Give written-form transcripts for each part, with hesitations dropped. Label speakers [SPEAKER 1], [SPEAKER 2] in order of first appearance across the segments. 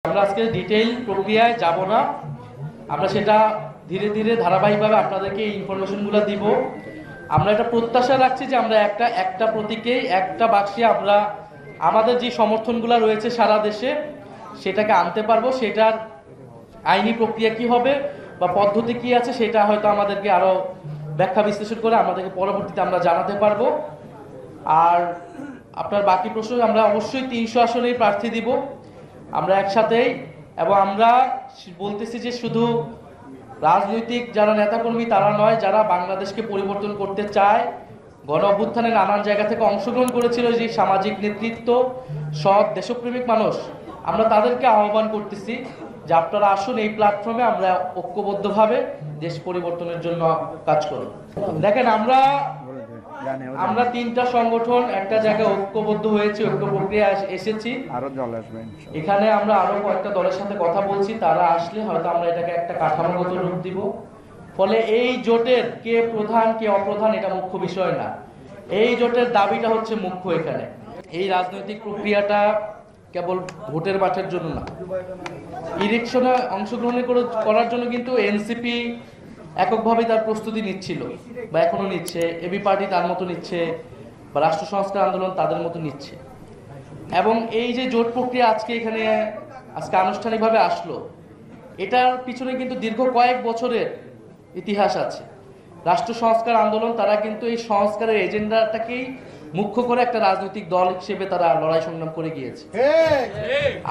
[SPEAKER 1] আমরা আজকে ডিটেইল প্রক্রিয়ায় যাব না, আমরা সেটা ধীরে ধীরে ধারাবাহিকভাবে আপনাদেরকে এই ইনফরমেশনগুলো দিব। আমরা এটা প্রত্যাশা রাখছি যে আমরা একটা প্রতীকেই একটা বাক্সে আমরা আমাদের যে সমর্থনগুলো রয়েছে সারা দেশে সেটাকে আনতে পারবো। সেটার আইনি প্রক্রিয়া কি হবে বা পদ্ধতি কি আছে সেটা হয়তো আমাদেরকে আরো ব্যাখ্যা বিশ্লেষণ করে আমাদেরকে পরবর্তীতে আমরা জানাতে পারবো। আর আপনার বাকি প্রশ্ন, আমরা অবশ্যই 300 আসনেই প্রার্থী দিব আমরা একসাথেই। এবং আমরা বলতেছি যে শুধু রাজনৈতিক যারা নেতাকর্মী তারা নয়, যারা বাংলাদেশকে পরিবর্তন করতে চায়, গণ অভ্যুত্থানে নানান জায়গা থেকে অংশগ্রহণ করেছিল যে সামাজিক নেতৃত্ব, সৎ দেশপ্রেমিক মানুষ, আমরা তাদেরকে আহ্বান করতেছি যে আপনারা আসুন এই প্ল্যাটফর্মে আমরা ঐক্যবদ্ধভাবে দেশ পরিবর্তনের জন্য কাজ করব। দেখেন, আমরা তিনটা সংগঠন একটা জায়গায় ঐক্যবদ্ধ হয়েছে, ঐক্য প্রক্রিয়া এসেছি। এখানে আমরা আরো কয়েকটা দলের সাথে কথা বলছি, তারা আসলে হয়তো আমরা এটাকে একটা কাঠামোগত রূপ দিব। ফলে এই জোটের কে প্রধান কে অপ্রধান এটা মুখ্য বিষয় না, এই জোটের দাবিটা হচ্ছে মুখ্য। এখানে এই রাজনৈতিক প্রক্রিয়াটা কেবল ভোটের মাঠের জন্য না, ইলেকশনে অংশগ্রহণ করার জন্য কিন্তু এনসিপি এককভাবে তার প্রস্তুতি নিচ্ছিল বা এখনো নিচ্ছে, এবি পার্টি তার মতো নিচ্ছে, বা রাষ্ট্র সংস্কার আন্দোলন তাদের মতো নিচ্ছে। এবং এই যে জোট প্রক্রিয়া আজকে আনুষ্ঠানিকভাবে আসলো, এটার পিছনে কিন্তু দীর্ঘ কয়েক বছরের ইতিহাস আছে। রাষ্ট্র সংস্কার আন্দোলন তারা কিন্তু এই সংস্কারের এজেন্ডাটাকেই মুখ্য করে একটা রাজনৈতিক দল হিসেবে তারা লড়াই সংগ্রাম করে গিয়েছে।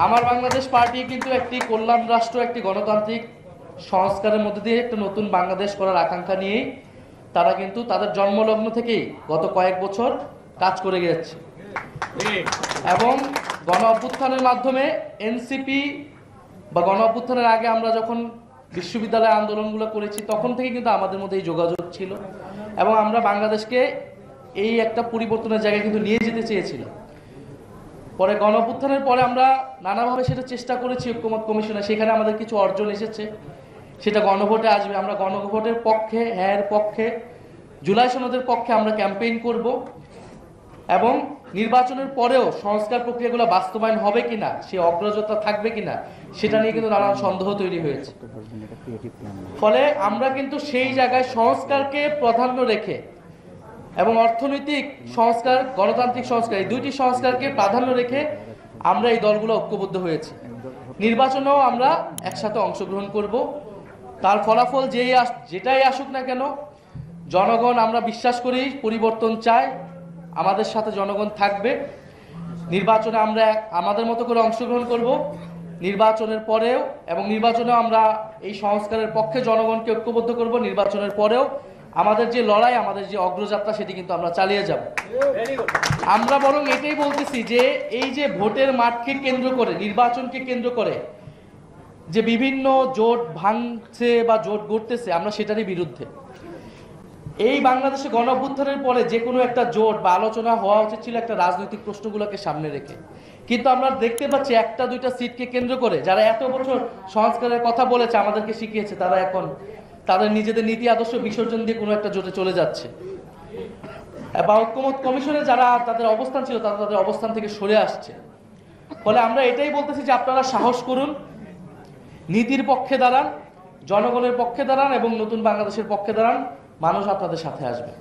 [SPEAKER 1] আমার বাংলাদেশ পার্টি কিন্তু একটি কল্যাণ রাষ্ট্র, একটি গণতান্ত্রিক সংস্কারের মধ্যে দিয়ে একটা নতুন বাংলাদেশ করার আকাঙ্ক্ষা নিয়েই তারা কিন্তু তাদের জন্মলগ্ন থেকেই গত কয়েক বছর কাজ করে গেছে। এবং গণ অভ্যুত্থানের মাধ্যমে এনসিপি বা গণ অভ্যুত্থানের আগে আমরা যখন বিশ্ববিদ্যালয় আন্দোলনগুলো করেছি তখন থেকে কিন্তু আমাদের মধ্যে এই যোগাযোগ ছিল, এবং আমরা বাংলাদেশকে এই একটা পরিবর্তনের জায়গায় কিন্তু নিয়ে যেতে চেয়েছিলাম। পরে গণ অভ্যুত্থানের পরে আমরা নানাভাবে সেটা চেষ্টা করেছি ঐক্যমত কমিশনে, সেখানে আমাদের কিছু অর্জন এসেছে, সেটা গণভোটে আসবে। আমরা গণভোটের পক্ষে, হ্যাঁ পক্ষে, জুলাই সনদের পক্ষে আমরা ক্যাম্পেইন করব। এবং নির্বাচনের পরেও সংস্কার প্রক্রিয়াগুলো বাস্তবায়ন হবে কিনা, সে অগ্রযাত্রা থাকবে কিনা, সেটা নিয়ে কিন্তু নানান সন্দেহ তৈরি হয়েছে। ফলে আমরা কিন্তু সেই জায়গায় সংস্কারকে প্রাধান্য রেখে এবং অর্থনৈতিক সংস্কার, গণতান্ত্রিক সংস্কার, এই দুইটি সংস্কারকে প্রাধান্য রেখে আমরা এই দলগুলো ঐক্যবদ্ধ হয়েছে। নির্বাচনেও আমরা একসাথে অংশগ্রহণ করব। তার ফলাফল যেটাই আসুক না কেন, জনগণ, আমরা বিশ্বাস করি পরিবর্তন চায়, আমাদের সাথে জনগণ থাকবে। নির্বাচনে আমরা আমাদের মতো করে অংশগ্রহণ করব, নির্বাচনের পরেও, এবং নির্বাচনেও আমরা এই সংস্কারের পক্ষে জনগণকে ঐক্যবদ্ধ করব। নির্বাচনের পরেও আমাদের যে লড়াই, আমাদের যে অগ্রযাত্রা, সেটি কিন্তু আমরা চালিয়ে যাব। আমরা বরং এটাই বলতেছি যে এই যে ভোটের মাঠকে কেন্দ্র করে, নির্বাচনকে কেন্দ্র করে যে বিভিন্ন জোট ভাঙছে বা জোট গড়তেছে, আমরা সেটারই বিরুদ্ধে। এই বাংলাদেশে গণ অভ্যুত্থানের পরে যে কোনো একটা জোট বা আলোচনা হওয়া উচিত ছিল একটা রাজনৈতিক প্রশ্নগুলোকে সামনে রেখে। কিন্তু আমরা দেখতে পাচ্ছি একটা দুইটা সিটকে কেন্দ্র করে যারা এত বছর সংস্কারের কথা বলেছে, আমাদেরকে শিখিয়েছে, তারা এখন তাদের নিজেদের নীতি আদর্শ বিসর্জন দিয়ে কোনো একটা জোটে চলে যাচ্ছে। বা ঐক্যমত কমিশনে যারা তাদের অবস্থান ছিল, তারা তাদের অবস্থান থেকে সরে আসছে। ফলে আমরা এটাই বলতেছি যে আপনারা সাহস করুন, নীতির পক্ষে দাঁড়ান, জনগণের পক্ষে দাঁড়ান এবং নতুন বাংলাদেশের পক্ষে দাঁড়ান। মানুষ আপনাদের সাথে আসবে।